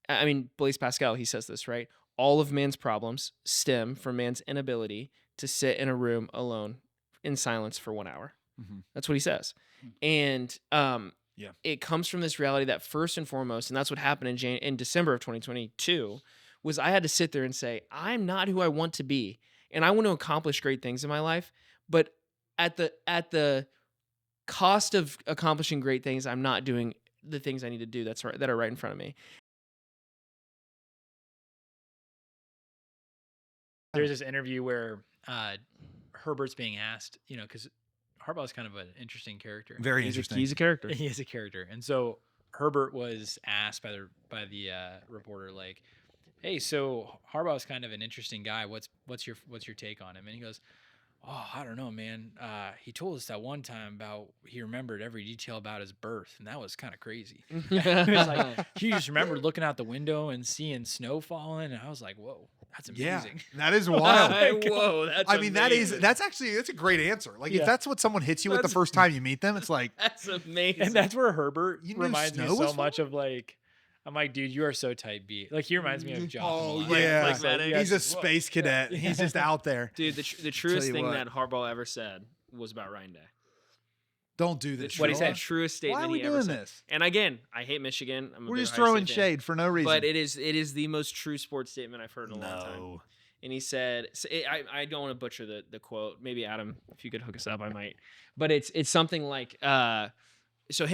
I mean, Blaise Pascal, he says this, right? All of man's problems stem from man's inability to sit in a room alone in silence for 1 hour. Mhm. That's what he says. And Yeah. it comes from this reality that first and foremost, and that's what happened in December of 2022, was I had to sit there and say, I'm not who I want to be. And I want to accomplish great things in my life. But at the cost of accomplishing great things, I'm not doing the things I need to do that are right in front of me. There's this interview where Herbert's being asked, because Harbaugh's kind of an interesting character. Very interesting. He's a character. He is a character, and so Herbert was asked by the reporter, like, "Hey, so Harbaugh's kind of an interesting guy. What's your take on him?" And he goes, "Oh, I don't know, man. He told us that one time about he remembered every detail about his birth, and that was kind of crazy. It was like he just remembered looking out the window and seeing snow falling, and I was like, whoa, that's amazing. Yeah, that is wild. Whoa, that's I mean, amazing. that's a great answer. Like, Yeah. if that's what someone hits you with the first time you meet them, it's like, That's amazing. And that's where Herbert You knew reminds me snow was so much of like." I'm like, dude, you are so type B. Like, he reminds me of Jock. oh a lot. yeah, like that age. he's a space cadet. Yeah. He's just out there. Dude, the truest you thing what. that Harbaugh ever said was about Ryan Day. Don't do this. What he Sean. said. The truest statement Why are we he ever doing said. this? And again, I hate Michigan. I'm a We're big just Ohio throwing State fan. shade for no reason. But it is the most true sports statement I've heard in a long time. No. And he said, I don't want to butcher the quote. Maybe Adam, if you could hook us up, I might. But it's something like, so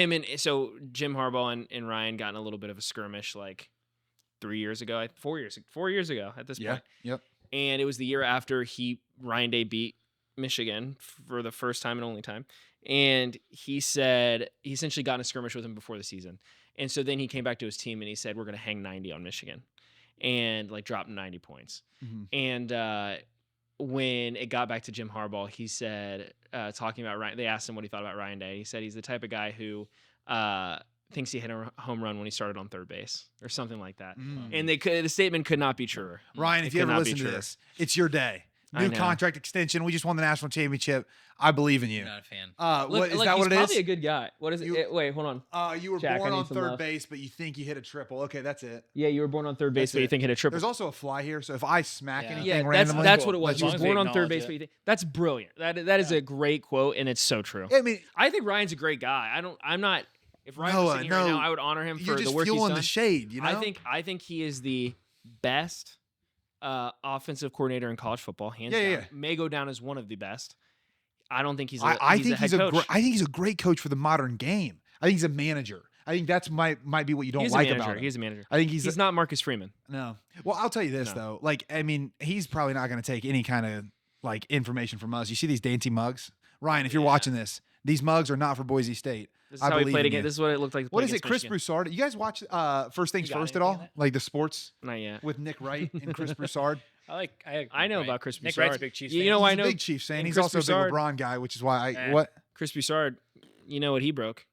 Jim Harbaugh and Ryan got in a little bit of a skirmish like 4 years ago at this Yeah. point. Yep. And it was the year after Ryan Day beat Michigan for the first time and only time. And he said he essentially got in a skirmish with him before the season. And so then he came back to his team and he said, we're going to hang 90 on Michigan and like drop 90 points. Mhm. And when it got back to Jim Harbaugh, he said, talking about Ryan, they asked him what he thought about Ryan Day. He said he's the type of guy who thinks he hit a home run when he started on third base or something like that. And the statement could not be truer. Ryan, It if you could ever not be listen to truer. this, it's your day. I New know. contract extension. We just won the national championship. I believe in you. I'm not a fan. What is Look, that? he's What it probably is? a good guy. What is it? Wait, hold on. You were Jack, I born need on some third love. base, but you think you hit a triple. Okay, that's it. Yeah, you were born on third base, That's but you it. think hit a triple. There's also a fly here, so if I smack Yeah. anything Yeah, randomly, that's what it was. As He long was as we born on third acknowledge base, it. but you think that's brilliant. That is a great quote, and it's so true. I mean, I think Ryan's a great guy. I'm not. If Ryan was sitting here right now, I would honor him you're for just the work he's fueling done. the shade. You know, I think he is the best offensive coordinator in college football, hands down. Yeah. May go down as one of the best. I don't think he's a, I he's think a head he's coach. I think he's a great coach for the modern game. I think he's a manager. I think that's might be what you don't He's like a manager. about him. He's a manager. I think He's not Marcus Freeman. No. Well, I'll tell you this No. though. Like, I mean, he's probably not going to take any kind of like information from us. You see these dainty mugs, Ryan. If you're Yeah. watching this, these mugs are not for Boise State. This is I how he believe played in again. you. This is what it looked like. to What play is it, against Chris Michigan. Broussard? You guys watch First Things You got First at anything all? on that? Like the sports Not yet. with Nick Wright and Chris Broussard. I know Nick about Wright. Chris Nick Broussard. Wright's a big Chiefs You fan. know, He's I a know big Chiefs fan. and He's Chris also a Broussard- big LeBron guy, which is why Eh. what Chris Broussard. You know what he broke?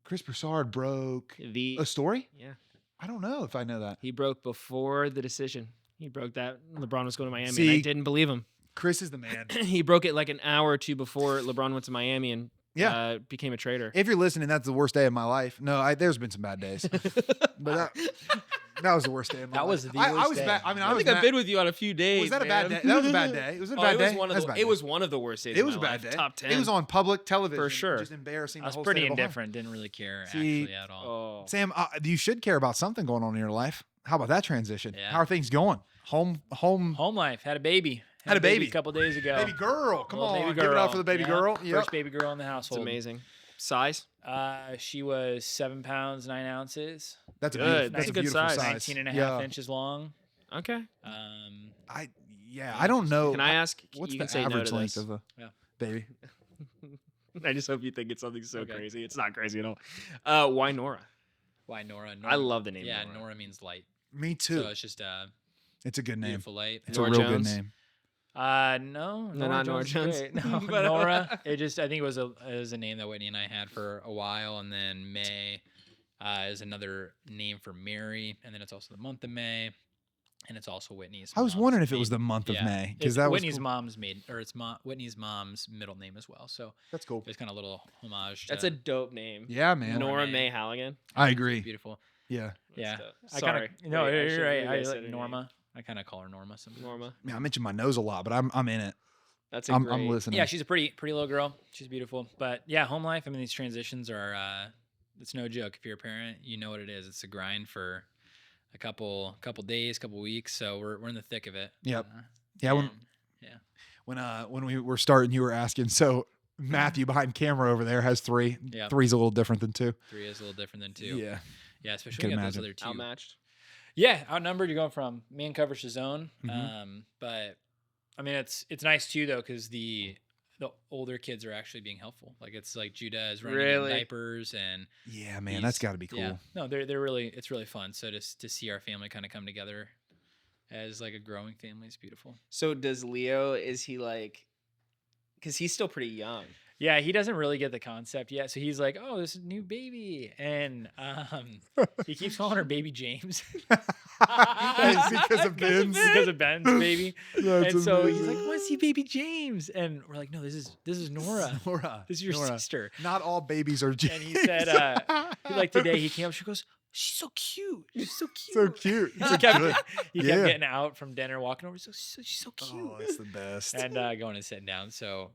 Chris Broussard broke The a story. yeah. I don't know if I know that. He broke before the decision. He broke that LeBron was going to Miami. And See- I didn't believe him. Chris is the man. He broke it like an hour or two before LeBron went to Miami and became a traitor. If you're listening, that's the worst day of my life. No, there's been some bad days, but that was the worst day of my That life. was the I worst was day. bad. I mean, I I was think I've mad. been with you on a few days. Was that a man. bad day? That was a bad day. It was a Oh, bad it day. was one of That the. a bad It day. was one of the worst days. It of was a my bad life. day. Top 10 It was on public television For sure. Just embarrassing. I the was whole pretty state of Ohio. indifferent. Didn't really care See- actually at all. Oh. Sam, you should care about something going on in your life. How about that transition? Yeah. How are things going? Home Home life. Had a baby. Had a baby. a couple days ago. baby girl. Come Little on, baby give it up girl. for the baby Yeah. girl. First baby girl in the It's household. amazing. Size? She was 7 pounds 9 ounces. That's a Good. beautiful, That's a good beautiful size. 19 and a half Yeah. inches long. Okay. I don't know. Can I ask? What's you the can say no average to length this. of a Yeah. baby? I just hope you think it's something so Okay. crazy. It's not crazy at all. Why Nora? Why Nora? I love the name. Yeah, Nora. Nora means light. Me too. So it's just It's a good name. beautiful light. It's Nora a real Jones? good name. No, not Nora is Jones. great. No, But- Nora. I think it was a name that Whitney and I had for a while, and then May is another name for Mary, and then it's also the month of May, and it's also Whitney's. I was mom's wondering if it was the maiden- month of yeah. May It's because that was Whitney's cool. mom's maiden, or it's Whitney's mom's middle name as well. So That's cool. it's kind of a little homage. That's to a dope name. Yeah, man. Nora May. May Halligan. I agree. Beautiful. Yeah. Yeah. That's I dope. kind Sorry. of no, Wait, I you're shouldn't right. really I said like her name. Norma. I kind of call her Norma sometimes. Norma. Man, I mentioned my nose a lot, but I'm in it. That's a I'm great. listening. Yeah, she's a pretty little girl. She's beautiful. But yeah, home life. I mean, these transitions are it's no joke. If you're a parent, you know what it is. It's a grind for a couple days, couple weeks. So we're in the thick of it. Yep. Yeah. and- yeah. When we were starting, you were asking. So Matthew behind camera over there has 3. Yep. 3's a little different than 2. 3 is a little different than 2. Yeah. Yeah, especially Can when you got those imagine. other 2. Outmatched. Yeah, outnumbered. You're going from man coverage to zone. Mhm. But I mean, it's nice too though, because the older kids are actually being helpful. Like it's like Judah is running in Really? diapers and Yeah, man, that's got to be cool. yeah. No, they're really it's really fun. So to see our family kind of come together as like a growing family is beautiful. So does Leo? Is he like? Because he's still pretty young. Yeah, he doesn't really get the concept yet. So he's like, "Oh, this is a new baby," and he keeps calling her Baby James. Because of Ben's. because of Ben's baby. That's And so he's like, amazing. "I want to see Baby James," and we're like, "No, this is Nora. Nora. This is your Nora. sister." Not all babies are James. And he said, like today he came up, she goes, "She's so cute. She's so cute." So cute. He That's kept, good. he kept Yeah. getting out from dinner, walking over. She's so cute. Oh, it's the best. And going and sitting down. So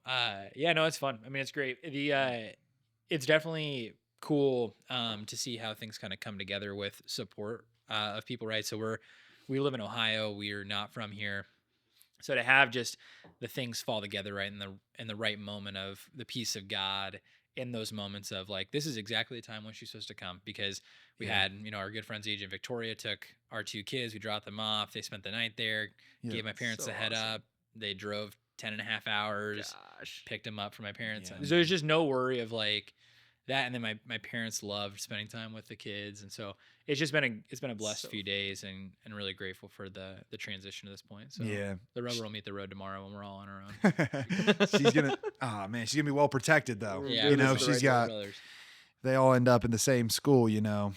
yeah, no, it's fun. I mean, it's great. It's definitely cool to see how things kind of come together with support of people, right? So we live in Ohio. We're not from here. So to have just the things fall together right in the right moment of the peace of God in those moments of like, this is exactly the time when she's supposed to come, because we Yeah. had, our good friends AJ and Victoria took our 2 kids. We dropped them off. They spent the night there, Yeah. gave my parents So the head awesome. up. They drove 10 and a half hours, Gosh. picked them up from my parents. Yeah. So there's just no worry of like that. And then my parents loved spending time with the kids. And so it's been a blessed So few days and really grateful for the transition to this point. So Yeah. the rubber will meet the road tomorrow when we're all on our own. she's gonna she's gonna be well protected though. Yeah, You this know, is the she's right got brothers. they all end up in the same school, you know.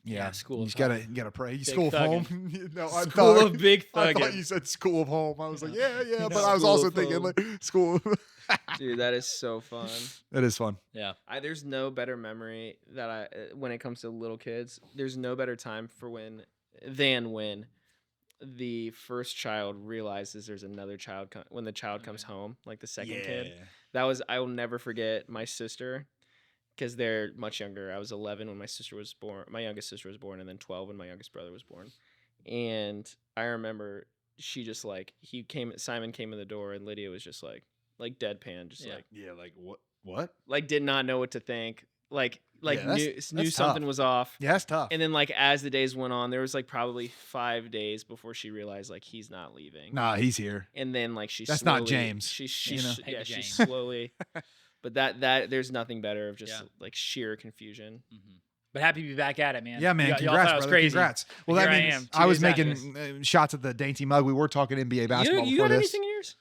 Yeah, school You of just gotta home. you gotta pray. Big School of thuggin'. home. No, School of big I thought thuggin'. you said school of home. I was like, yeah, No. but I was School also of thinking home. like school. Dude, that is so fun. That is fun. Yeah. There's no better memory that when it comes to little kids, there's no better time than when the first child realizes there's another child when the child comes home, like the second kid. I will never forget my sister, because they're much younger. I was 11 when my sister was born. My youngest sister was born, and then 12 when my youngest brother was born. And I remember she just like Simon came in the door, and Lydia was just like deadpan, just Yeah. Yeah, like what? like did not know what to think. Like Yeah, knew that's something tough. was off. Yeah, that's tough. And then like as the days went on, there was like probably 5 days before she realized like he's not leaving. Nah, he's here. And then like she That's not slowly- James, She you know? Hey, she James. slowly. But that there's nothing better of just Yeah. like sheer confusion. But happy to be back at it, man. Yeah, man. Y'all Congrats, thought I was brother. crazy. Congrats. Well, Here that I means am, 2 I was days after making shots at the dainty mug. We were talking NBA basketball You before got this. anything in yours?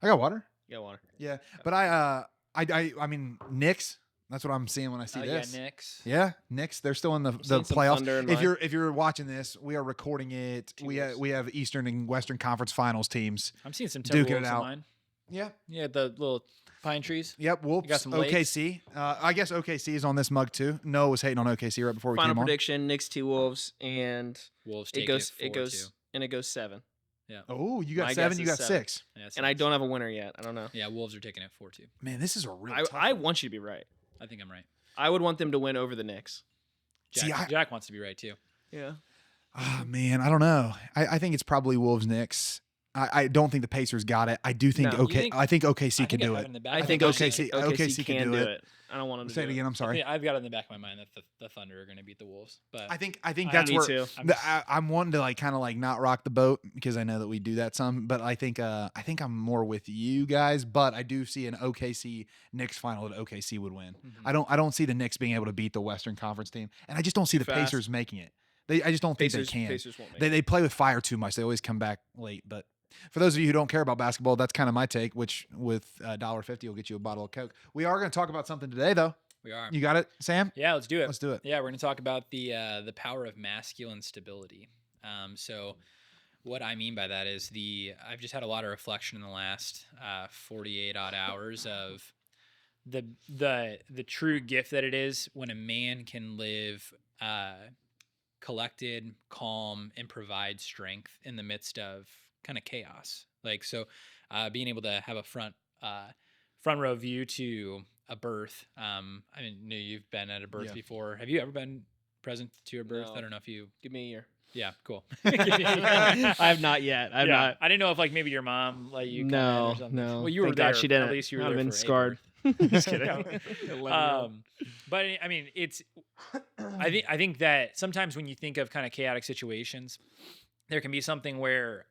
I got water. You got water. Yeah, but I mean Knicks. That's what I'm seeing when I see Yeah, this. Knicks. Yeah, Knicks. They're still in the seeing some playoffs. thunder in If mine. you're watching this, we are recording it. Teams. We have Eastern and Western Conference Finals teams. I'm seeing some Duking it Timberwolves in out. mine. Yeah. Yeah, the little pine trees. Yep. Whoops. got some lakes. OKC. I guess OKC is on this mug too. Noah was hating on OKC right before we Final came prediction: Knicks T-Wolves, and Wolves it taking goes it 4-2. 7. on. Oh, you got My 7. guess You is got 7. 6. Yeah, And I don't have a winner yet. I don't know. Yeah, Wolves are taking it 4-2. Man, this is a real. I tough one. want you to be right. I think I'm right. I would want them to win over the Knicks. See, Jack wants to be right too. Yeah. Ah, man, I don't know. I think it's probably Wolves Knicks. I don't think the Pacers got it. I do think No. You think- I think OKC I can think I do have it. in the back I of think my OKC mind. OKC can do it. I don't want them to Say do it again. I'm sorry. I've got it in the back of my mind that the Thunder are going to beat the Wolves. But I think I that's Me where too. I'm wanting to like kind of like not rock the boat because I know that we do that some, but I think I'm more with you guys. But I do see an OKC Knicks final that OKC would win. Mhm. I don't see the Knicks being able to beat the Western Conference team, and I just don't see the Fast. Pacers making it. I just don't think they can. Pacers won't make They play with fire too much. They always come back late. But for those of you who don't care about basketball, that's kind of my take. Which with $1.50 will get you a bottle of Coke. We are going to talk about something today, though. we are. You got it, Sam? Yeah, let's do it. Let's do it. Yeah, we're going to talk about the power of masculine stability. So what I mean by that is I've just had a lot of reflection in the last 48 odd hours of the true gift that it is when a man can live collected, calm, and provide strength in the midst of kind of chaos. Like, so being able to have a front row view to a birth. I mean, knew you've been at a birth Yeah. before. Have you ever been present to a birth? No. I don't know if you. Give me a year. Yeah, cool. I have not yet. I'm yeah, not. I didn't know if like maybe your mom let you come in or No, something. no. Well, you were Thank there. God she didn't. At least you were I've there been for a scarred. birth. Just kidding. No. 11-year-old. But I mean, it's. I think that sometimes when you think of kind of chaotic situations, there can be something where,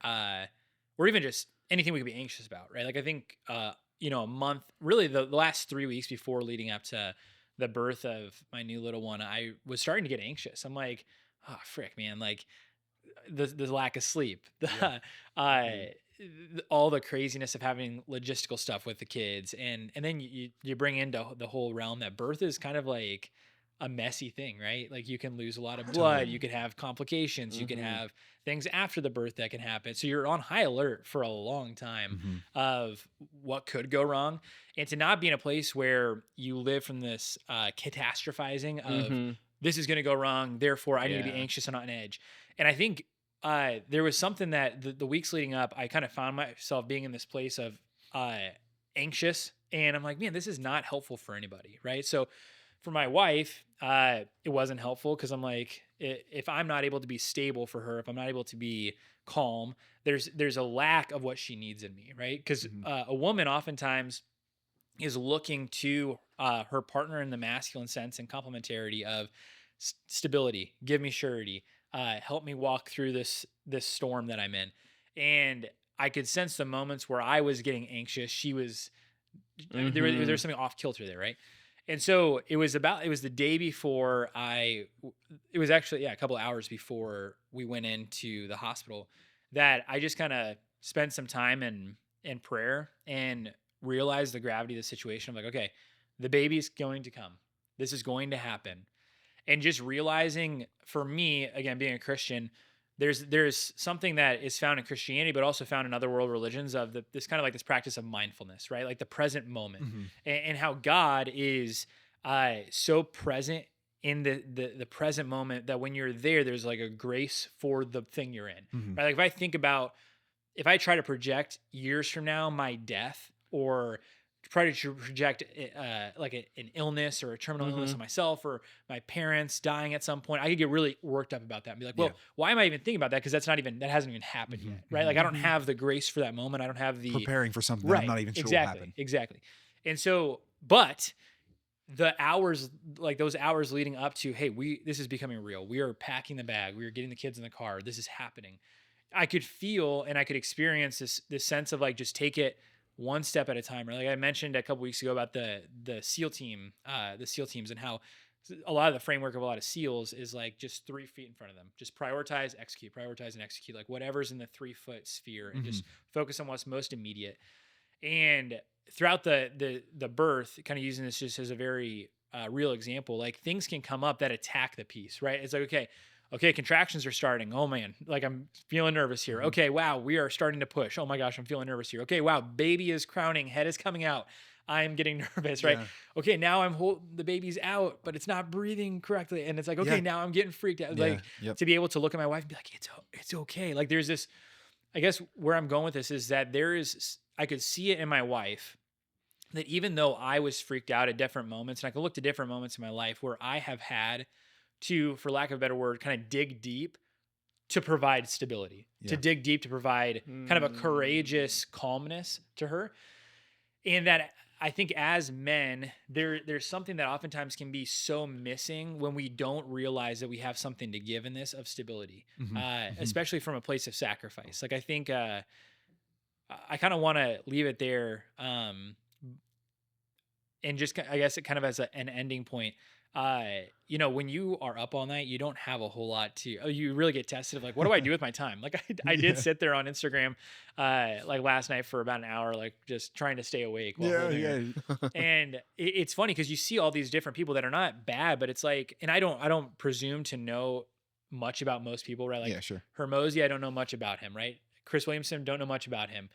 or even just anything we could be anxious about, right? Like I think, a month, really the last 3 weeks before leading up to the birth of my new little one, I was starting to get anxious. I'm like, oh frick, man, like the lack of sleep, all the craziness of having logistical stuff with the kids, and then you bring into the whole realm that birth is kind of like a messy thing, right? Like you can lose a lot of blood, you could have complications, you can have things after the birth that can happen. So you're on high alert for a long time of what could go wrong, and to not be in a place where you live from this catastrophizing of this is going to go wrong, therefore I need to be anxious and on edge. And I think there was something that the weeks leading up, I kind of found myself being in this place of anxious, and I'm like, man, this is not helpful for anybody, right? So for my wife, it wasn't helpful because I'm like, if I'm not able to be stable for her, if I'm not able to be calm, there's a lack of what she needs in me, right? Because a woman oftentimes is looking to her partner in the masculine sense and complementarity of stability, give me surety, help me walk through this storm that I'm in. And I could sense the moments where I was getting anxious. She was there was something off kilter there, right? And so it was the day before it was actually, a couple of hours before we went into the hospital that I just kind of spent some time in prayer and realized the gravity of the situation. I'm like, okay, the baby's going to come. This is going to happen. And just realizing, for me, again, being a Christian, there's something that is found in Christianity, but also found in other world religions of this kind of like this practice of mindfulness, right? Like the present moment, and how God is so present in the present moment that when you're there, there's like a grace for the thing you're in, right? Like if I try to project years from now my death, or try to project like an illness or a terminal illness on myself or my parents dying at some point, I could get really worked up about that and be like, well, why am I even thinking about that? Because that hasn't even happened yet, right? Like I don't have the grace for that moment. I don't have the preparing for something that I'm not even sure will happen. Exactly. And so, but the hours, like those hours leading up to, hey, this is becoming real. We are packing the bag. We are getting the kids in the car. This is happening. I could feel and I could experience this sense of like, just take it one step at a time. Right? Like I mentioned a couple weeks ago about the SEAL team, the SEAL teams, and how a lot of the framework of a lot of SEALs is like just 3 feet in front of them. Just prioritize, prioritize and execute, like whatever's in the 3-foot sphere, and just focus on what's most immediate. And throughout the birth, kind of using this just as a very real example, like things can come up that attack the peace, right? It's like, okay, contractions are starting. Oh man, like I'm feeling nervous here. Okay, wow, we are starting to push. Oh my gosh, I'm feeling nervous here. Okay, wow, baby is crowning, head is coming out. I'm getting nervous, right? Okay, now the baby's out, but it's not breathing correctly. And it's like, okay, now I'm getting freaked out. Like to be able to look at my wife and be like, it's okay. Like there's this, I guess where I'm going with this is that I could see it in my wife that even though I was freaked out at different moments, and I could look to different moments in my life where I have had to, for lack of a better word, kind of dig deep to provide stability, to dig deep to provide kind of a courageous calmness to her. And that I think as men, there's something that oftentimes can be so missing when we don't realize that we have something to give in this of stability, especially from a place of sacrifice. Like I think I kind of want to leave it there, and just, I guess it kind of as an ending point. When you are up all night, you don't have a whole lot you really get tested of like, what do I do with my time? Like I did sit there on Instagram, like last night for about an hour, like just trying to stay awake. And it's funny because you see all these different people that are not bad, but it's like, and I don't presume to know much about most people, right? Like Hermosi, I don't know much about him, right? Chris Williamson, don't know much about him.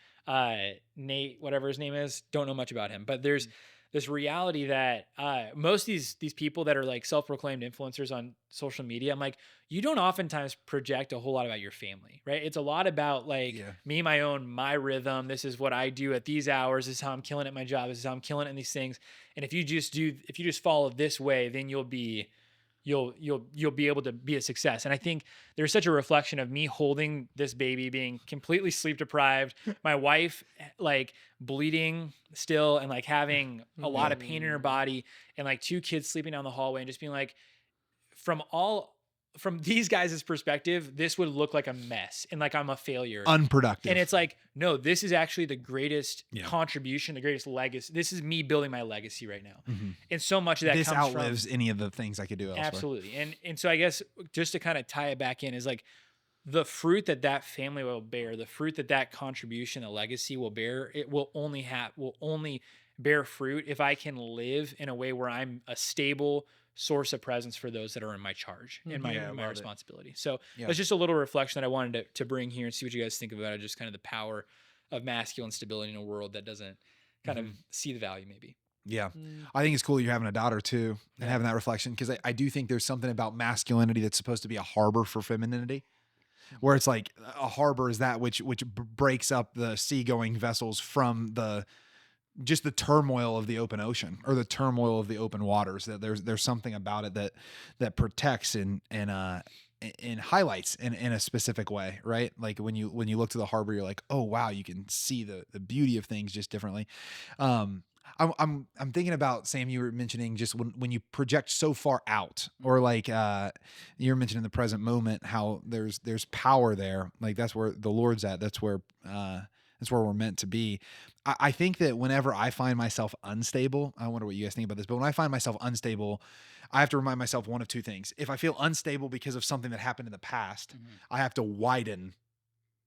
Nate, whatever his name is, don't know much about him, but there's this reality that most of these people that are like self-proclaimed influencers on social media, I'm like, you don't oftentimes project a whole lot about your family, right? It's a lot about like Yeah. me, my rhythm. This is what I do at these hours. This is how I'm killing it at my job. This is how I'm killing it in these things. And if you just follow this way, then you'll be able to be a success. And I think there's such a reflection of me holding this baby, being completely sleep deprived, my wife like bleeding still and like having a lot of pain in her body, and like 2 kids sleeping down the hallway, and just being like, from these guys' perspective, this would look like a mess and like I'm a failure. Unproductive. And it's like, no, this is actually the greatest Yeah. contribution, the greatest legacy. This is me building my legacy right now. Mhm. And so much of that This comes outlives from, any of the things I could do elsewhere. absolutely. And so I guess just to kind of tie it back in is like the fruit that family will bear, the fruit that contribution, the legacy will bear, it will only bear fruit if I can live in a way where I'm a stable source of presence for those that are in my charge and my, Yeah, my love it. responsibility. So Yeah. it's just a little reflection that I wanted to bring here and see what you guys think about it. Just kind of the power of masculine stability in a world that doesn't kind of see the value maybe. Yeah. I think it's cool that you're having a daughter too and Yeah. having that reflection, because I do think there's something about masculinity that's supposed to be a harbor for femininity, where it's like a harbor is that which breaks up the seagoing vessels from just the turmoil of the open ocean or the turmoil of the open waters. That there's something about it that protects and highlights in a specific way, right? Like when you look to the harbor, you're like, oh wow, you can see the beauty of things just differently. I'm thinking about, Sam, you were mentioning just when you project so far out, or like you were mentioning the present moment, how there's power there. Like that's where the Lord's at. That's where we're meant to be. I think that whenever I find myself unstable, I wonder what you guys think about this, but when I find myself unstable, I have to remind myself one of two things. If I feel unstable because of something that happened in the past, I have to widen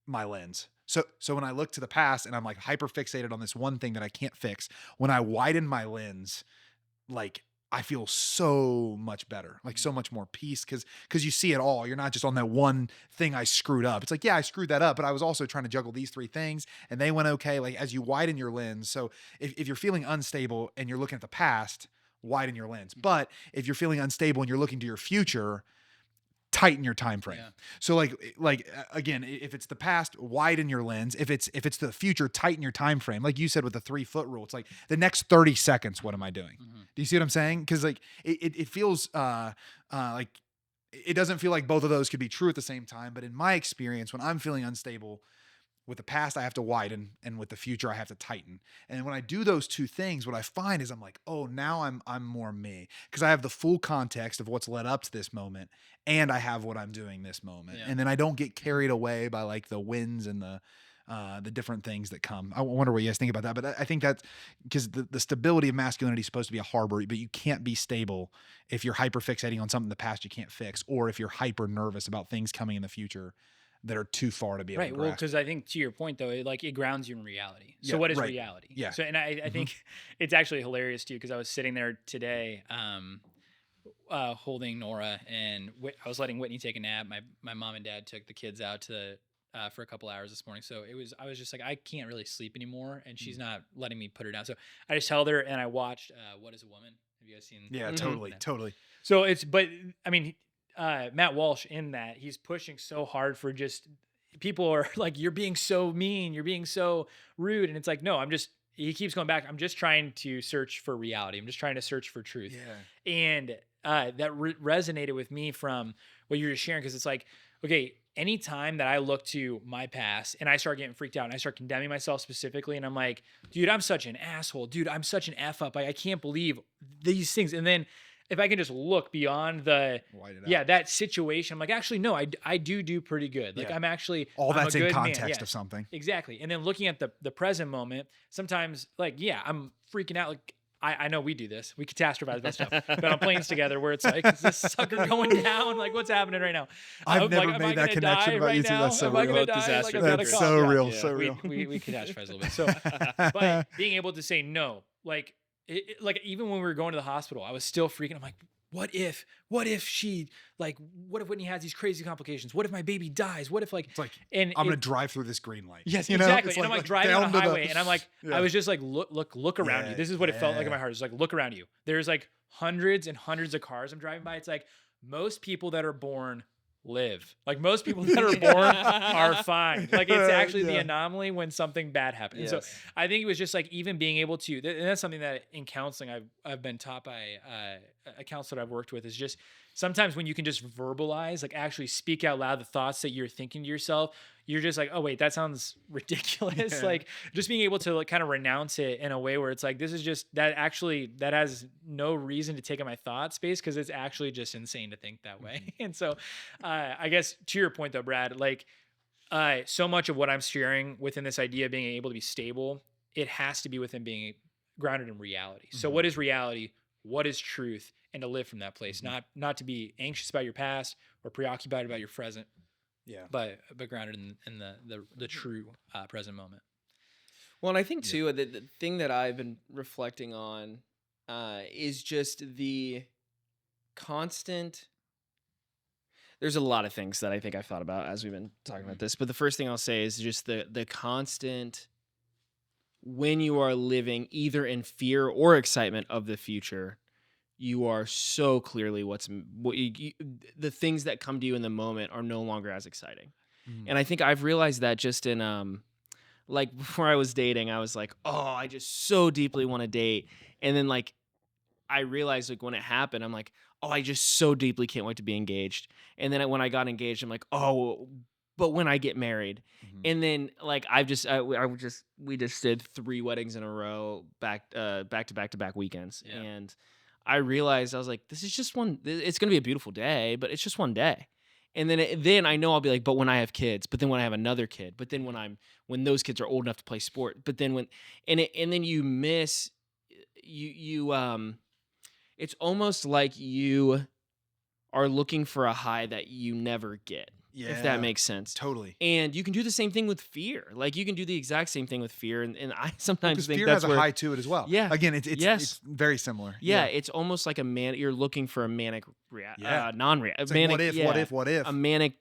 my lens. So when I look to the past and I'm like hyper fixated on this one thing that I can't fix, when I widen my lens, like I feel so much better, like so much more peace, because you see it all. You're not just on that one thing I screwed up. It's like, yeah, I screwed that up, but I was also trying to juggle these 3 things and they went okay. Like as you widen your lens. So if you're feeling unstable and you're looking at the past, widen your lens. But if you're feeling unstable and you're looking to your future, tighten your time frame. Yeah. So like again, if it's the past, widen your lens. If it's the future, tighten your time frame. Like you said with the 3-foot rule, it's like the next 30 seconds, what am I doing? Do you see what I'm saying? Because like it feels like it doesn't feel like both of those could be true at the same time. But in my experience, when I'm feeling unstable, with the past, I have to widen, and with the future, I have to tighten. And when I do those 2 things, what I find is I'm like, oh, now I'm more me, because I have the full context of what's led up to this moment, and I have what I'm doing this moment. Yeah. And then I don't get carried away by like the winds and the different things that come. I wonder what you guys think about that, but I think that's because the stability of masculinity is supposed to be a harbor, but you can't be stable if you're hyper fixating on something in the past you can't fix, or if you're hyper nervous about things coming in the future that are too far to be able Right. to Well, grasp. because I think to your point though, it grounds you in reality. So Yeah, what is right. reality? Yeah. So, and I think it's actually hilarious too, because I was sitting there today, holding Nora, and I was letting Whitney take a nap. My mom and dad took the kids out to for a couple hours this morning. So I was just like, I can't really sleep anymore, and she's not letting me put her down. So I just held her and I watched What Is a Woman? Have you guys seen? Yeah, totally. So but I mean, Matt Walsh in that, he's pushing so hard for just, people are like, you're being so mean, you're being so rude. And it's like, no, he keeps going back. I'm just trying to search for reality. I'm just trying to search for truth. Yeah. And that resonated with me from what you were just sharing. Cause it's like, okay, anytime that I look to my past and I start getting freaked out and I start condemning myself specifically, and I'm like, dude, I'm such an asshole. Dude, I'm such an F up. Like, I can't believe these things. And then if I can just look beyond that situation, I'm like, actually, no, I do pretty good. Like, Yeah. I'm actually All I'm a that's in good man. context Yeah, of something. exactly. And then looking at the present moment, sometimes like, yeah, I'm freaking out. Like, I know we do this. We catastrophize about stuff. But on planes together where it's like, is this sucker going down? Like, what's happening right now? I've never am I made that gonna connection die about you right two. now? That's so Am I real. gonna Both die? disaster Like, I've gotta That's call- so yeah. real. Yeah. So real. We catastrophize a little bit. So, but being able to say no, like, like even when we were going to the hospital, I was still freaking. I'm like, what if she like, what if Whitney has these crazy complications? What if my baby dies? What if like, It's like, and I'm going to drive through this green light. yes, You know? exactly. It's And I'm like driving down on a to the- highway, and I'm like, Yeah. I was just like, look around you. Yeah, This is what it felt like in yeah. my heart. It's like, look around you. There's like hundreds and hundreds of cars I'm driving by. It's like most people that are born live. Like most people that are born are fine. Like it's actually the Yeah. anomaly when something bad happens. And so Yes. I think it was just like even being able to, and that's something that in counseling I've been taught by a counselor I've worked with, is just sometimes when you can just verbalize, like actually speak out loud the thoughts that you're thinking to yourself, you're just like, oh wait, that sounds ridiculous. Yeah. Like just being able to like kind of renounce it in a way where it's like, this is just that has no reason to take in my thought space because it's actually just insane to think that way. And so I guess to your point though, Brad, like so much of what I'm sharing within this idea of being able to be stable, it has to be within being grounded in reality. So what is reality? What is truth? And to live from that place, not to be anxious about your past or preoccupied about your present, Yeah. but grounded in the true present moment. Well, and I think too the thing that I've been reflecting on is just the constant. There's a lot of things that I think I've thought about as we've been talking about this, but the first thing I'll say is just the constant, when you are living either in fear or excitement of the future, you are so clearly the things that come to you in the moment are no longer as exciting. And I think I've realized that just in like before I was dating, I was like, oh, I just so deeply want to date. And then like I realized like when it happened, I'm like, oh, I just so deeply can't wait to be engaged. And then when I got engaged, I'm like, oh, but when I get married. And then like we just did 3 weddings in a row back to back weekends. Yeah. And I realized I was like, this is just it's going to be a beautiful day, but it's just one day. And then I know I'll be like, but when I have kids, but then when I have another kid, but then when those kids are old enough to play sport, but then and then you miss it's almost like you are looking for a high that you never get. If that makes sense. Totally. And you can do the same thing with fear. Like you can do the exact same thing with fear. And I sometimes think fear that's has a high to it as well. Yeah. Again, it's Yes. very similar. Yeah, it's almost like you're looking for a manic non-react. It's like, what if? A manic,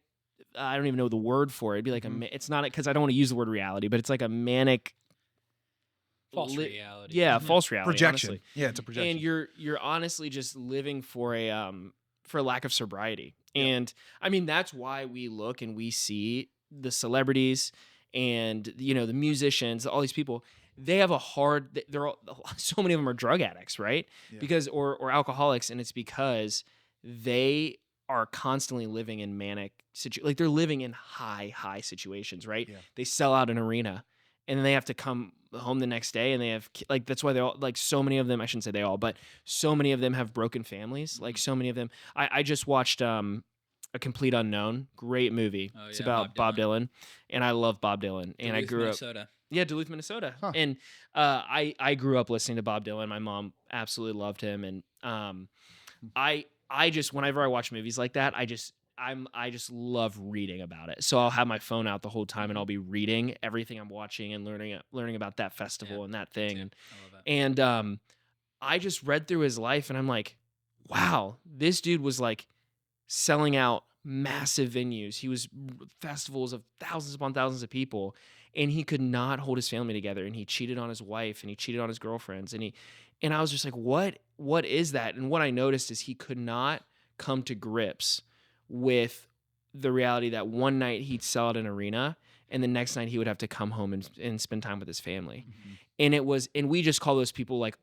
I don't even know the word for it. It'd be like it's not, because I don't want to use the word reality, but it's like a manic False reality. Yeah, false reality. Projection. Honestly. Yeah, it's a projection. And you're honestly just living for a lack of sobriety. Yeah. And I mean, that's why we look and we see the celebrities and the musicians, all these people. They have so many of them are drug addicts, right? Yeah. Because or alcoholics, and it's because they are constantly living in manic like they're living in high situations, right? Yeah. They sell out an arena, and then they have to come home the next day, and they have like, that's why they all, like, so many of them, I shouldn't say they all, but so many of them have broken families. Like so many of them. I just watched A Complete Unknown, great movie. Oh, It's yeah, about Bob Bob Dylan, and I love Bob Dylan. And I Duluth, grew up. Minnesota. Yeah, Duluth, Minnesota. Huh. And I grew up listening to Bob Dylan. My mom absolutely loved him, and I just, whenever I watch movies like that, I just love reading about it. So I'll have my phone out the whole time, and I'll be reading everything I'm watching and learning about that festival and that thing. I love that. And I just read through his life, and I'm like, wow, this dude was like selling out massive venues. He was festivals of thousands upon thousands of people, and he could not hold his family together, and he cheated on his wife, and he cheated on his girlfriends, and I was just like, what is that? And what I noticed is he could not come to grips with the reality that one night he'd sell at an arena, and the next night he would have to come home and spend time with his family. And we just call those people like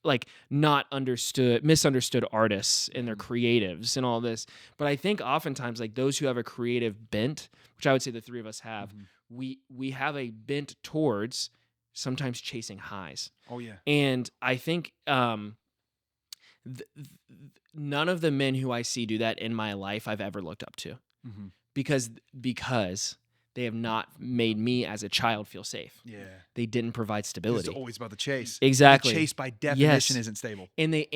like not understood, misunderstood artists and their creatives and all this. But I think oftentimes like those who have a creative bent, which I would say the 3 of us have, we have a bent towards sometimes chasing highs. Oh yeah. And I think none of the men who I see do that in my life I've ever looked up to, because they have not made me as a child feel safe. Yeah. They didn't provide It's stability. always about the chase. Exactly. The chase by definition Yes. isn't stable. And they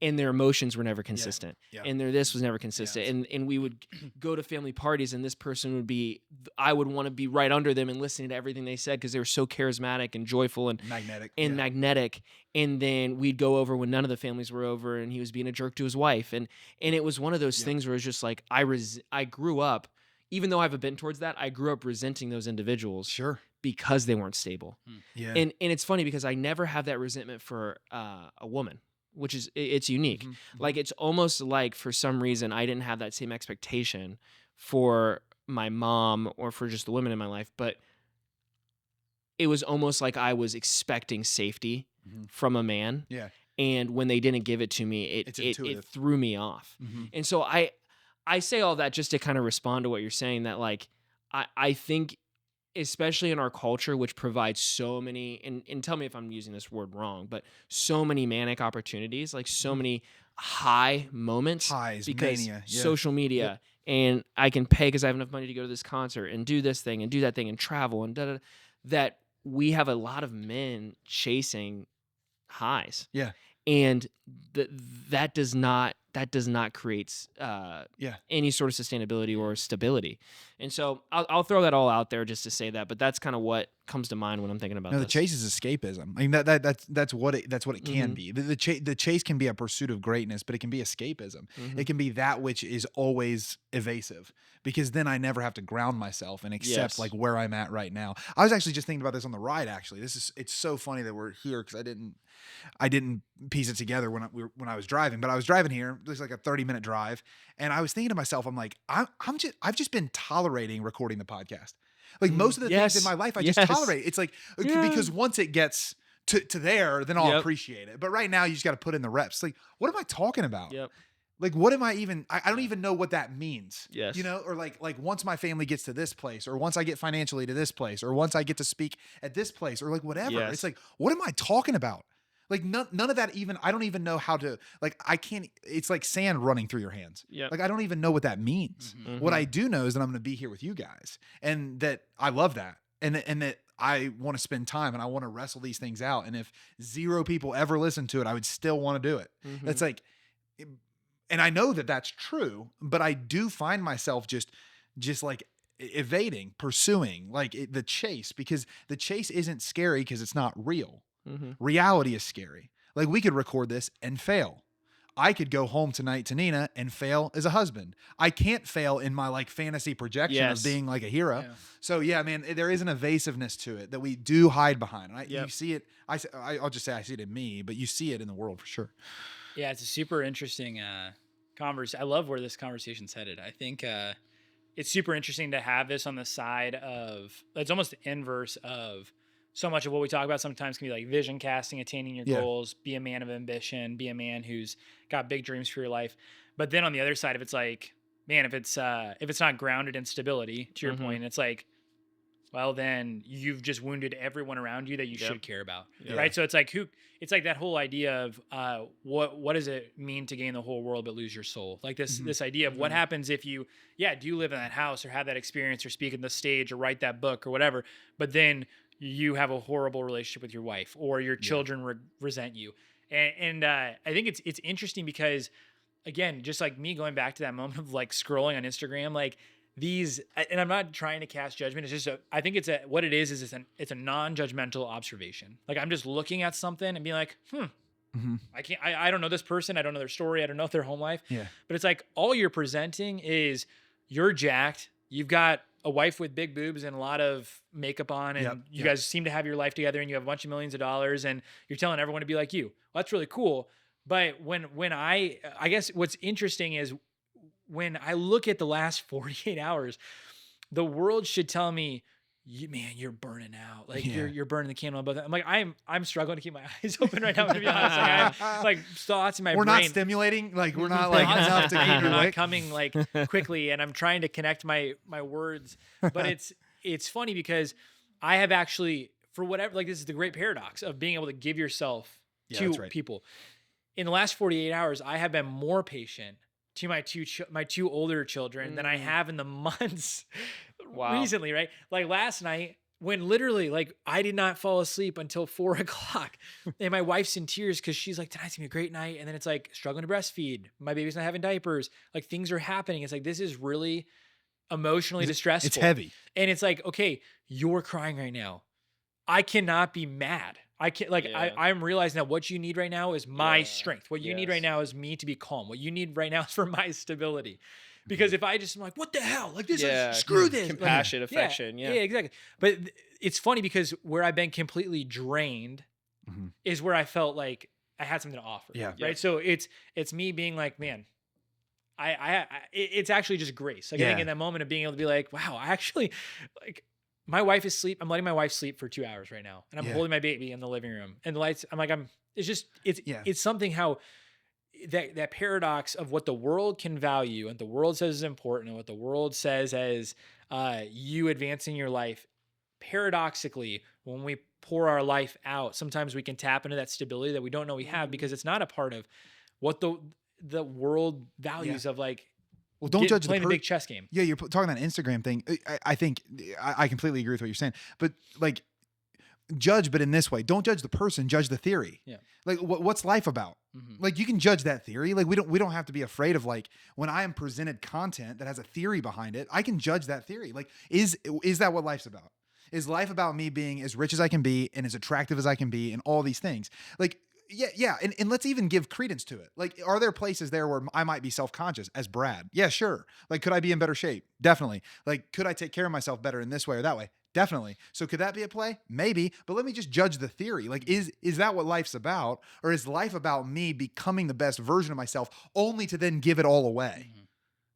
and their emotions were never consistent. Yeah. And their this was never consistent. And we would go to family parties, and this person would be, I would want to be right under them and listening to everything they said because they were so charismatic and joyful and Magnetic. magnetic. And then we'd go over when none of the families were over, and he was being a jerk to his wife. And it was one of those things where it's just like I grew up, even though I have a bent towards that, I grew up resenting those individuals. Sure. Because they weren't stable. Yeah. And it's funny because I never have that resentment for a woman, which is, it's unique. Like, it's almost like for some reason I didn't have that same expectation for my mom or for just the women in my life, but it was almost like I was expecting safety from a man. Yeah. And when they didn't give it to me, it threw me off. And so I say all that just to kind of respond to what you're saying, that like, I think, especially in our culture, which provides so many, and tell me if I'm using this word wrong, but so many manic opportunities, like so many high moments, Highs, because mania, yeah. social media, and I can pay because I have enough money to go to this concert and do this thing and do that thing and travel and da-da-da, that we have a lot of men chasing highs. Yeah. And that does not create any sort of sustainability or stability. And so I'll throw that all out there just to say that, but that's kind of what comes to mind when I'm thinking about No, this. the chase is escapism. I mean, that's what it can be. The chase can be a pursuit of greatness, but it can be escapism. It can be that which is always evasive, because then I never have to ground myself and accept like where I'm at right now. I was actually just thinking about this on the ride. Actually, it's so funny that we're here because I didn't piece it together when I was driving, but I was driving here. It was like a 30-minute drive, and I was thinking to myself, I'm like, I've just been tolerating recording the podcast. Like most of the things in my life, I just tolerate. It's like because once it gets to there, then I'll appreciate it. But right now, you just got to put in the reps. Like, what am I talking about? Yep. Like, what am I even? I don't even know what that means. Yes. You know, or like once my family gets to this place, or once I get financially to this place, or once I get to speak at this place, or like whatever. Yes. It's like, what am I talking about? Like none of that even, I don't even know how to, like, I can't, it's like sand running through your hands. Yep. Like, I don't even know what that means. What I do know is that I'm going to be here with you guys, and that I love that. And that I want to spend time and I want to wrestle these things out. And if 0 people ever listen to it, I would still want to do it. That's like, and I know that that's true, but I do find myself just like evading, pursuing, like the chase, because the chase isn't scary because it's not real. Reality is scary. Like, we could record this and fail. I could go home tonight to Nina and fail as a husband. I can't fail in my like fantasy projection of being like a hero. Yeah. So yeah, man, there is an evasiveness to it that we do hide behind. You see it. I'll just say I see it in me, but you see it in the world for sure. Yeah, it's a super interesting conversation. I love where this conversation's headed. I think it's super interesting to have this on the side of, it's almost the inverse of so much of what we talk about sometimes can be like vision casting, attaining your goals, be a man of ambition, be a man who's got big dreams for your life. But then on the other side of it's like, man, if it's not grounded in stability, to your point, it's like, well, then you've just wounded everyone around you that you should care about. Right. So it's like it's like that whole idea of what does it mean to gain the whole world but lose your soul? Like this idea of what happens if you do live in that house or have that experience or speak on the stage or write that book or whatever, but then you have a horrible relationship with your wife or your children resent you. And I think it's interesting because, again, just like me going back to that moment of like scrolling on Instagram, like these, and I'm not trying to cast judgment. It's just I think what it is it's a non-judgmental observation. Like, I'm just looking at something and being like, I don't know this person. I don't know their story. I don't know their home life. Yeah. But it's like all you're presenting is you're jacked. You've got a wife with big boobs and a lot of makes on, and you guys seem to have your life together, and you have a bunch of millions of dollars, and you're telling everyone to be like you. Well, that's really cool. But when I guess what's interesting is when I look at the last 48 hours, the world should tell me, man, you're burning out. Like you're burning the candle above that. I'm like, I'm struggling to keep my eyes open right now. I'm gonna be honest. Like, I have like thoughts in my brain. We're not stimulating. Like, we're not like enough to keep you awake. Coming like quickly, and I'm trying to connect my words. But it's funny because I have actually, for whatever, like, this is the great paradox of being able to give yourself to people. In the last 48 hours, I have been more patient to my two older children than I have in the months Wow. recently, right? Like last night, when literally, like, I did not fall asleep until 4 o'clock, and my wife's in tears because she's like, "Tonight's gonna be a great night," and then it's like struggling to breastfeed. My baby's not having diapers. Like things are happening. It's like this is really emotionally distressful. It's heavy. And it's like, okay, you're crying right now. I cannot be mad. I can't like Yeah. I'm realizing that what you need right now is my Yeah. strength. What you need Yes. right now is me to be calm. What you need right now is for my stability. Because if I just am like, what the hell? Like this, Yeah. screw this. Like, Compassion, affection. Yeah. exactly. But it's funny because where I've been completely drained Mhm. is where I felt like I had something to offer. Yeah. Right. Yep. So it's me being like, man, it's actually just grace. Like I think Yeah. in that moment of being able to be like, wow, I actually like my wife is asleep. I'm letting my wife sleep for 2 hours right now. And I'm Yeah. holding my baby in the living room and the lights. Yeah. It's something how that paradox of what the world can value and the world says is important and what the world says as you advancing your life. Paradoxically, when we pour our life out, sometimes we can tap into that stability that we don't know we have because it's not a part of what the world values of like Well, don't judge playing the the big chess game. Yeah, you're talking that Instagram thing. I think I completely agree with what you're saying. But like, judge, but in this way, don't judge the person, judge the theory. Yeah. Like, what's life about? Mhm. Like, you can judge that theory. Like, we don't have to be afraid of like when I am presented content that has a theory behind it. I can judge that theory. Like, is that what life's about? Is life about me being as rich as I can be and as attractive as I can be and all these things? Like, yeah. And let's even give credence to it. Like, are there places there where I might be self-conscious as Brad? Yeah, sure. Like, could I be in better shape? Definitely. Like, could I take care of myself better in this way or that way? Definitely. So could that be a play? Maybe. But let me just judge the theory. Like, is that what life's about? Or is life about me becoming the best version of myself only to then give it all away?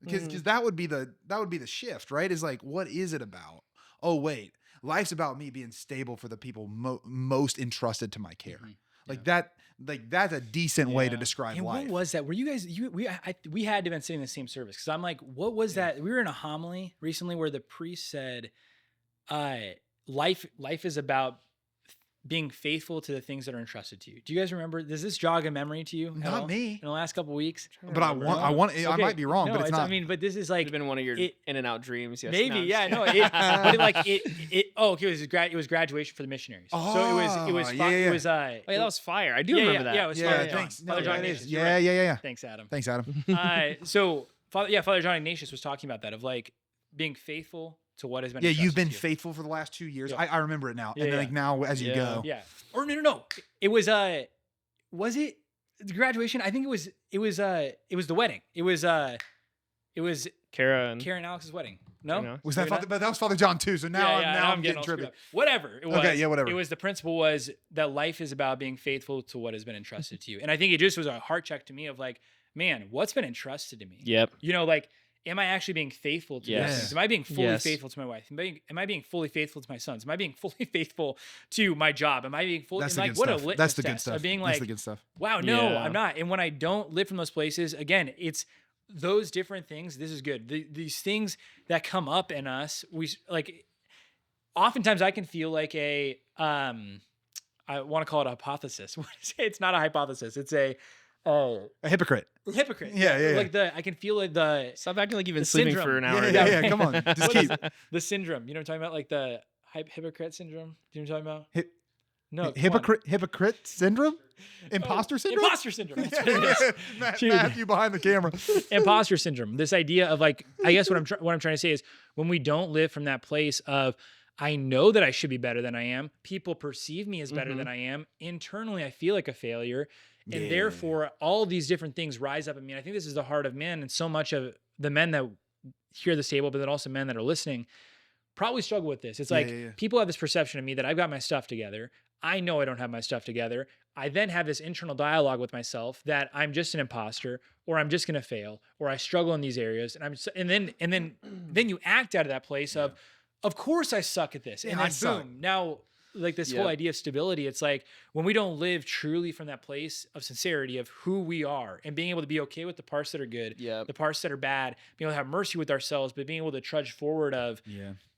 Because that would be the shift, right? Is like, what is it about? Oh, wait. Life's about me being stable for the people most entrusted to my care. Like that, like that's a decent way to describe And life. what was that? Were you guys? We had to have been sitting in the same service because I'm like, what was that? We were in a homily recently where the priest said, "Life is about being faithful to the things that are entrusted to you." Do you guys remember? Does this jog a memory to you? at Not all me. In the last couple of weeks, But I might be wrong, No, but it's not. I mean, but this is like It's been one of your it- in and out dreams. Yes. maybe, No, I'm yeah, just no, kidding. but it. Oh, okay, it was graduation for the missionaries. So it was Oh, it was yeah. it was Wait, that was fire. I do yeah, remember that. Yeah, it was Yeah, Father John. thanks. Father No, John that is. Ignatius. You're Yeah, right. yeah. Thanks, Adam. Thanks, Adam. So Father John Ignatius was talking about that of like being faithful to what has been. Yeah, you've been entrusted to you. faithful for the last 2 years. Yeah. I remember it now. Yeah, And then yeah. like now as you Yeah. go. Yeah. Or no. It was it the graduation? I think it was the wedding. It was Kara and Karen and Alex's wedding. No? know. Was that Maybe Father? not? But that was Father John too. So now I'm getting all screwed trippy. up. Whatever it was. Okay, yeah, whatever. It was the principle was that life is about being faithful to what has been entrusted to you. And I think it just was a heart check to me of like, man, what's been entrusted to me? Yep. You know, like, am I actually being faithful to Yes. these things? Am I being fully Yes. faithful to my wife? Am I being fully faithful to my sons? Am I being fully faithful to my job? Am I being fully That's the like good what stuff. a litmus That's the good test stuff. of being That's like, the good stuff. wow, no, Yeah. I'm not. And when I don't live from those places, again, it's those different things. This is good. These things that come up in us, we like. Oftentimes, I can feel like I want to call it a hypothesis. What is it? It's not a hypothesis. It's a A hypocrite. hypocrite. Yeah. Like I can feel like the Stop acting like you've been The sleeping syndrome. for an hour. Yeah. Come on. Just What keep. is the syndrome. You know what I'm talking about? Like the hypocrite syndrome. Do you know what I'm talking about? Hy- No, come on. Hypocrite syndrome? Imposter syndrome? Imposter syndrome. That's what it is. Dude. Matthew behind the camera. Imposter syndrome. This idea of like, I guess what I'm trying to say is when we don't live from that place of I know that I should be better than I am. People perceive me as better than I am. Internally, I feel like a failure. And therefore, all these different things rise up in me. And I think this is the heart of men. And so much of the men that hear this table, but then also men that are listening, probably struggle with this. It's like people have this perception of me that I've got my stuff together. I know I don't have my stuff together. I then have this internal dialogue with myself that I'm just an imposter, or I'm just going to fail, or I struggle in these areas. And then you act out of that place of course I suck at this. And I then suck. boom, now like this whole idea of stability, it's like when we don't live truly from that place of sincerity of who we are and being able to be okay with the parts that are good, the parts that are bad, being able to have mercy with ourselves, but being able to trudge forward of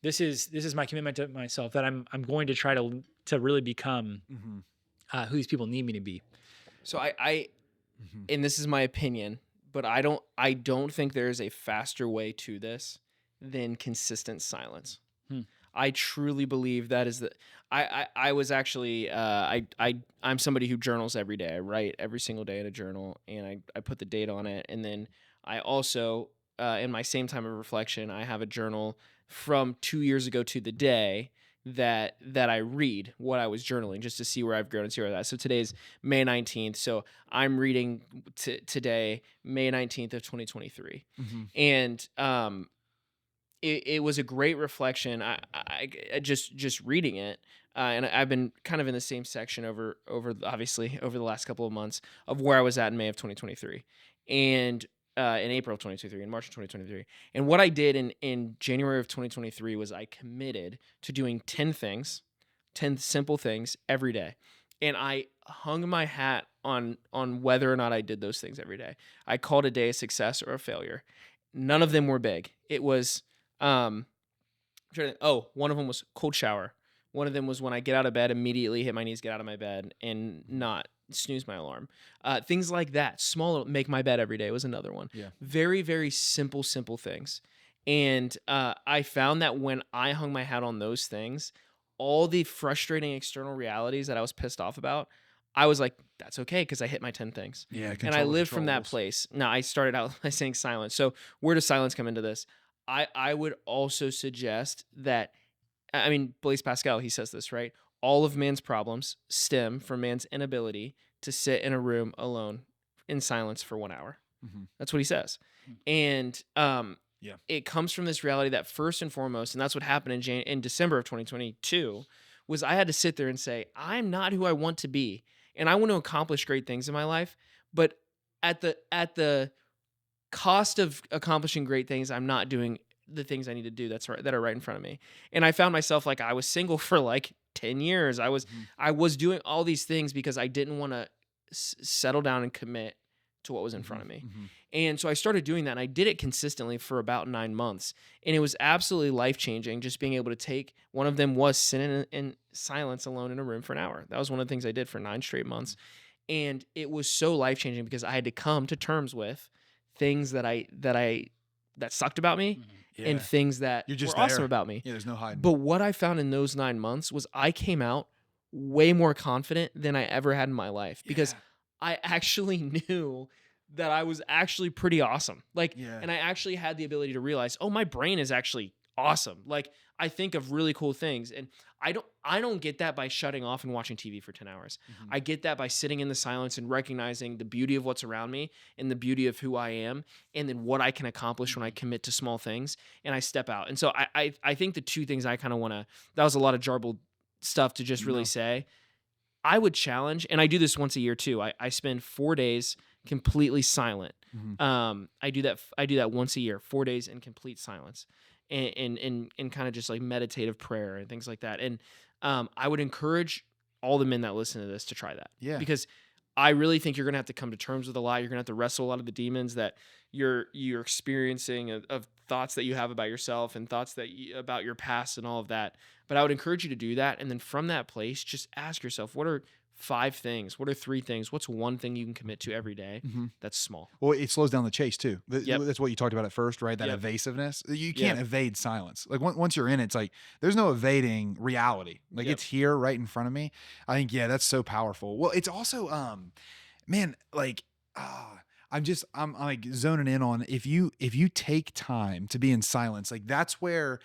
this is my commitment to myself that I'm going to try to really become who these people need me to be. So I and this is my opinion, but I don't think there is a faster way to this. than consistent silence. Hmm. I truly believe that is the. I was actually I'm somebody who journals every day. I write every single day in a journal, and I put the date on it, and then I also in my same time of reflection, I have a journal from 2 years ago to the day that I read what I was journaling just to see where I've grown and see where that. So today's May 19th. So I'm reading today, May 19th of 2023, Mm-hmm. and it was a great reflection. I just reading it, and I've been kind of in the same section obviously over the last couple of months of where I was at in May of 2023, and in April of 2023, in March of 2023, and what I did in January of 2023 was I committed to doing 10 things, 10 simple things every day, and I hung my hat on whether or not I did those things every day. I called a day a success or a failure. None of them were big. It was um, one of them was cold shower. One of them was when I get out of bed, immediately hit my knees, get out of my bed, and not snooze my alarm. Things like that. Small, make my bed every day was another one. Yeah. Very, very simple things. And I found that when I hung my hat on those things, all the frustrating external realities that I was pissed off about, I was like, that's okay because I hit my 10 things. Yeah. And I Control the lived from that controllables. place. Now, I started out by saying silence. So, where does silence come into this? I would also suggest that, I mean, Blaise Pascal, he says this, right? All of man's problems stem from man's inability to sit in a room alone in silence for 1 hour. Mhm. That's what he says. And Yeah. it comes from this reality that first and foremost, and that's what happened in December of 2022, was I had to sit there and say, I'm not who I want to be. And I want to accomplish great things in my life. But at the cost of accomplishing great things, I'm not doing the things I need to do that are right in front of me. And I found myself like I was single for like 10 years. Mhm. I was doing all these things because I didn't want to settle down and commit to what was in front of me. Mhm. And so I started doing that, and I did it consistently for about 9 months. And it was absolutely life-changing just being able to take one of them was sitting in silence alone in a room for an hour. That was one of the things I did for 9 straight months. And it was so life-changing because I had to come to terms with things that sucked about me Yeah. and things that You're just were awesome there. about me. Yeah. There's no hiding. But what I found in those 9 months was I came out way more confident than I ever had in my life because Yeah. I actually knew that I was actually pretty awesome. Like, Yeah. and I actually had the ability to realize, oh, my brain is actually awesome. Like, I think of really cool things, and I don't get that by shutting off and watching TV for 10 hours. Mhm. I get that by sitting in the silence and recognizing the beauty of what's around me and the beauty of who I am, and then what I can accomplish when I commit to small things and I step out. And so I think the two things I kind of want to, that was a lot of jarbled stuff to just really No. say. I would challenge, and I do this once a year too. I spend 4 days completely silent. Mhm. I do that once a year, 4 days in complete silence, and kind of just like meditative prayer and things like that. And I would encourage all the men that listen to this to try that. Yeah. Because I really think you're gonna have to come to terms with a lot. You're gonna have to wrestle a lot of the demons that you're experiencing of thoughts that you have about yourself and thoughts about your past and all of that. But I would encourage you to do that, and then from that place, just ask yourself, what are 5 things? What are 3 things? What's one thing you can commit to every day Mhm. that's small? Well, it slows down the chase too. Yep. That's what you talked about at first, right? That Yep. evasiveness. You Yep. can't evade silence. Like once you're in it, it's like there's no evading reality. Like Yep. it's here right in front of me. I think, yeah, that's so powerful. Well, it's also, man, like, I'm like zoning in on if you take time to be in silence, like that's where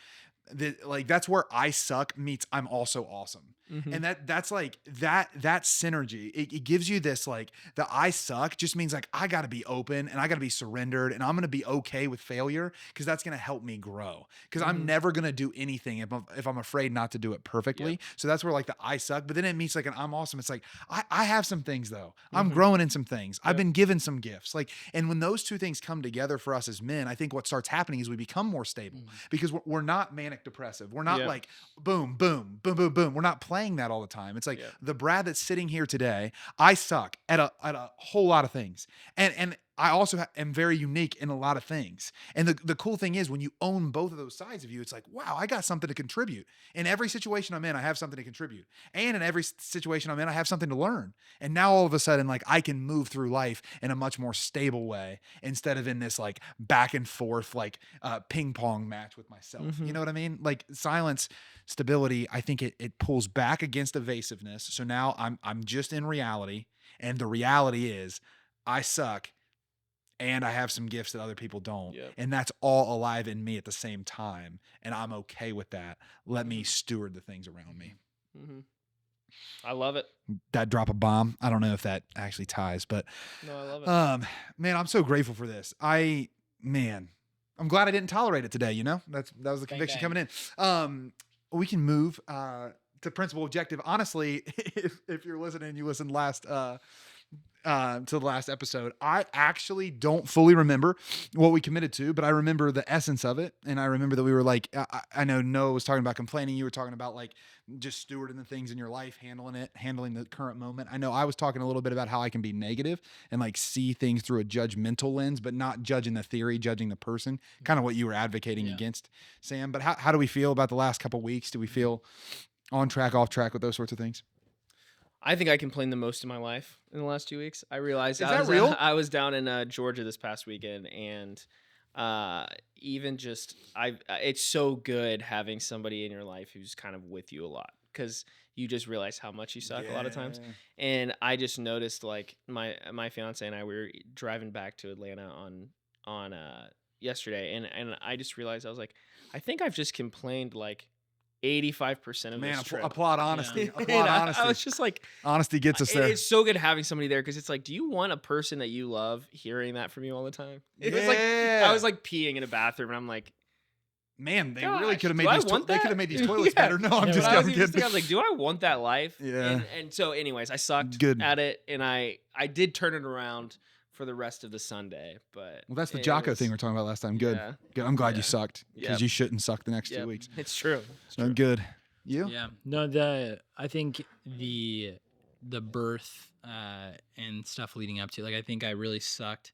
that's where I suck meets I'm also awesome. Mhm. And that's like that synergy. It gives you this, like, the I suck just means like I got to be open and I got to be surrendered and I'm going to be okay with failure because that's going to help me grow. Because I'm Mhm. never going to do anything if I'm afraid not to do it perfectly. Yep. So that's where like the I suck, but then it means like an I'm awesome. It's like I have some things though. I'm Mhm. growing in some things. I've Yep. been given some gifts. Like, and when those two things come together for us as men, I think what starts happening is we become more stable because we're not manic depressive. We're not Yeah. like boom, boom, boom, boom, boom. We're not playing that all the time. It's like Yeah. the Brad that's sitting here today, I suck at a whole lot of things. And I also am very unique in a lot of things. And the cool thing is when you own both of those sides of you, it's like, wow, I got something to contribute. In every situation I'm in, I have something to contribute. And in every situation I'm in, I have something to learn. And now all of a sudden, like I can move through life in a much more stable way instead of in this like back and forth, like ping pong match with myself. You know what I mean? Like silence, stability, I think it pulls back against evasiveness. So now I'm just in reality. And the reality is I suck and I have some gifts that other people don't. Yep. And that's all alive in me at the same time. And I'm okay with that. Let me steward the things around me. Mm-hmm. I love it. That drop a bomb. I don't know if that actually ties, but No, I love it. man, I'm so grateful for this. I'm glad I didn't tolerate it today. You know, that was the Bang, conviction bang. coming in. We can move to principal objective. Honestly, if you're listening, you listened to the last episode. I actually don't fully remember what we committed to, but I remember the essence of it. And I remember that we were like, I know Noah was talking about complaining. You were talking about like just stewarding the things in your life, handling the current moment. I know I was talking a little bit about how I can be negative and like see things through a judgmental lens, but not judging the theory, judging the person, kind of what you were advocating against, Sam. But how do we feel about the last couple of weeks? Do we feel on track, off track with those sorts of things? I think I complained the most in my life in the last 2 weeks. I realized Is that real? I was down in Georgia this past weekend, and even just it's so good having somebody in your life who's kind of with you a lot because you just realize how much you suck a lot of times. And I just noticed like my fiance and I we were driving back to Atlanta on yesterday, and I just realized I was like, I think I've just complained like 85% of this trip. Applaud honesty. Yeah. Applaud honesty. I was just like, Honesty gets us there. it's so good having somebody there because it's like, do you want a person that you love hearing that from you all the time? It was like I was like peeing in a bathroom, and I'm like, man, they gosh, really could have do made I these. want They that? could have made these toilets Yeah. better. No, I'm Yeah, just But I was kidding. even thinking, I was like, do I want that life? Yeah. And so, anyways, I sucked Good. at it, and I did turn it around for the rest of the Sunday. But Well, that's the it Jocko was- thing we are talking about last time. Good. Yeah. Good. I'm glad Yeah. you sucked because Yep. you shouldn't suck the next Yep. 2 weeks. It's true. It's So true. good. You? Yeah. No, I think the birth and stuff leading up to, like, I think I really sucked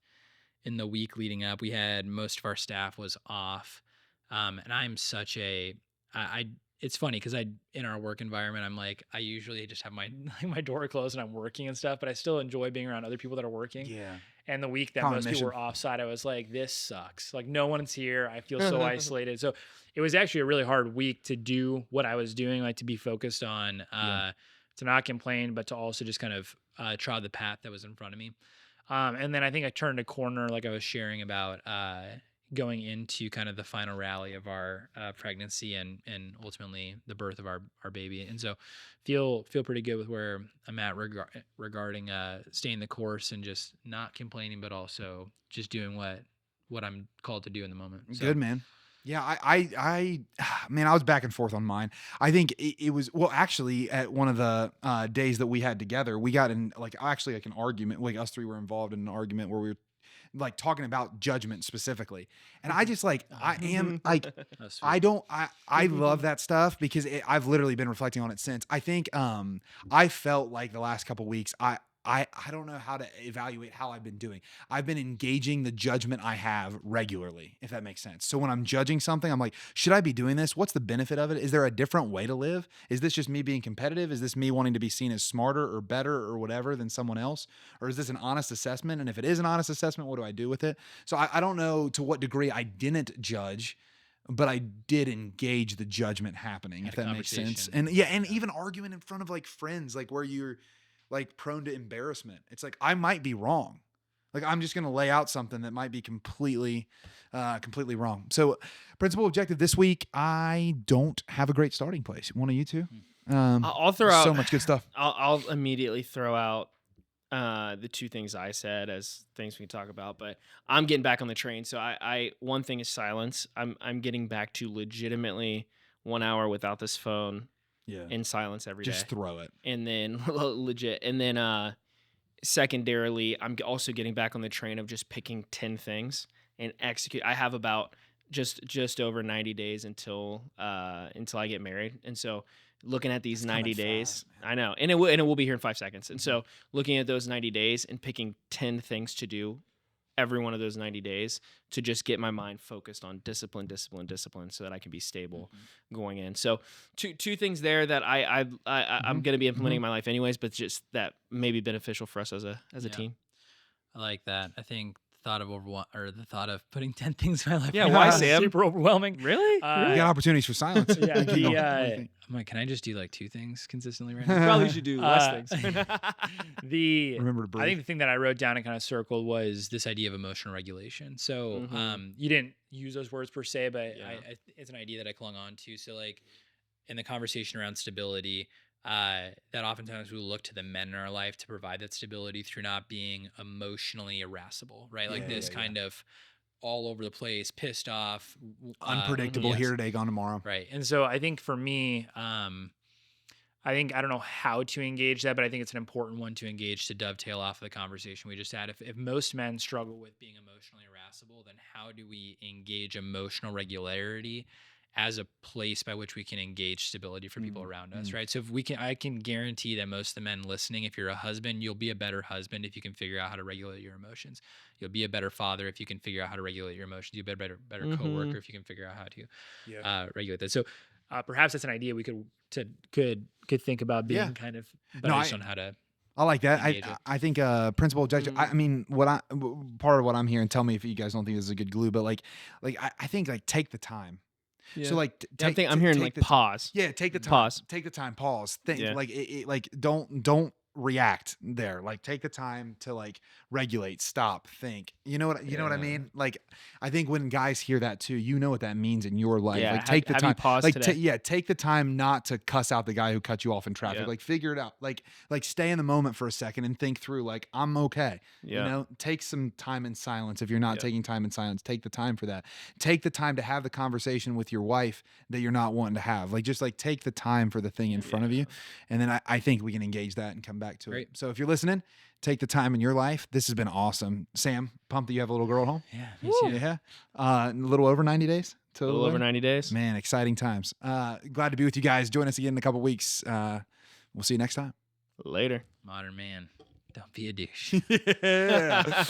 in the week leading up. We had most of our staff was off. And I'm such it's funny because in our work environment, I'm like, I usually just have my door closed and I'm working and stuff, but I still enjoy being around other people that are working. Yeah. And the week that Common most mission. people were offside, I was like, this sucks. Like, no one's here. I feel so isolated. So it was actually a really hard week to do what I was doing, like to be focused on, to not complain, but to also just kind of trod the path that was in front of me. And then I think I turned a corner, like I was sharing about going into kind of the final rally of our pregnancy and ultimately the birth of our baby. And so feel pretty good with where I'm at regarding staying the course and just not complaining, but also just doing what I'm called to do in the moment. So, Good, man. Yeah, man, I was back and forth on mine. I think it was, well, actually, at one of the days that we had together, we got in like an argument. Like us three were involved in an argument where we were like talking about judgment specifically. And I just like, I am like, that's sweet. I love that stuff because I've literally been reflecting on it since. I think I felt like the last couple weeks, I don't know how to evaluate how I've been doing. I've been engaging the judgment I have regularly, if that makes sense. So when I'm judging something, I'm like, should I be doing this? What's the benefit of it? Is there a different way to live? Is this just me being competitive? Is this me wanting to be seen as smarter or better or whatever than someone else? Or is this an honest assessment? And if it is an honest assessment, what do I do with it? So I don't know to what degree I didn't judge, but I did engage the judgment happening, Had if a that makes sense. conversation. And and even arguing in front of like friends, like where you're like prone to embarrassment. It's like, I might be wrong. Like, I'm just going to lay out something that might be completely wrong. So principal objective this week, I don't have a great starting place. One of you two? I'll throw out so much good stuff. I'll immediately throw out the two things I said as things we can talk about, but I'm getting back on the train. So I one thing is silence. I'm getting back to legitimately 1 hour without this phone Yeah. in silence every day. Just throw it. And then legit. And then secondarily, I'm also getting back on the train of just picking 10 things and execute. I have about just over 90 days until I get married. And so looking at these That's coming 90 days, fast, man. I know, and it will be here in 5 seconds. And so looking at those 90 days and picking 10 things to do every one of those 90 days to just get my mind focused on discipline, so that I can be stable going in. So two things there that I'm going to be implementing in my life anyways, but just that may be beneficial for us as a team. I like that. I think the thought of putting 10 things in my life. Yeah, right why, now is Sam? super overwhelming. Really? You got opportunities for silence. Yeah, Keep going. What do you think? I'm like, can I just do like 2 things consistently right now? Probably should do less things. Remember to breathe. I think the thing that I wrote down and kind of circled was this idea of emotional regulation. So you didn't use those words per se, but it's an idea that I clung on to. So like in the conversation around stability, that oftentimes we look to the men in our life to provide that stability through not being emotionally irascible, right? Like this kind of all over the place, pissed off, Unpredictable, here today, gone tomorrow. right? And so I think for me, I don't know how to engage that, but I think it's an important one to engage to dovetail off of the conversation we just had. If most men struggle with being emotionally irascible, then how do we engage emotional regularity as a place by which we can engage stability for people around us, right? So I can guarantee that most of the men listening, if you're a husband, you'll be a better husband if you can figure out how to regulate your emotions. You'll be a better father if you can figure out how to regulate your emotions. You'll be a better coworker if you can figure out how to regulate that. So perhaps that's an idea we could think about being kind of buddies on how to. I like that. engage I think principal objective. I mean, part of what I'm hearing. Tell me if you guys don't think this is a good glue, but like I think like take the time. Yeah. So like I'm hearing like pause. Yeah, take the time. Pause. Take the time. Pause. Think. Yeah. Like like don't react there. Like take the time to like regulate, stop, think. You know what I mean? Like I think when guys hear that too, you know what that means in your life. Yeah, Like take the have you time. paused Like today? take the time not to cuss out the guy who cut you off in traffic. Yeah. Like figure it out. Like stay in the moment for a second and think through like I'm okay. Yeah. You know, take some time in silence. If you're not taking time in silence, take the time for that. Take the time to have the conversation with your wife that you're not wanting to have. Like just like take the time for the thing in front of you. And then I think we can engage that and come back to it. So if you're listening, take the time in your life. This has been awesome. Sam, pumped that you have a little girl at home. Yeah, me too. Yeah. A little over 90 days. A little over 90 days. Man, exciting times. Glad to be with you guys. Join us again in a couple weeks. We'll see you next time. Later. Modern man, don't be a douche. Yeah.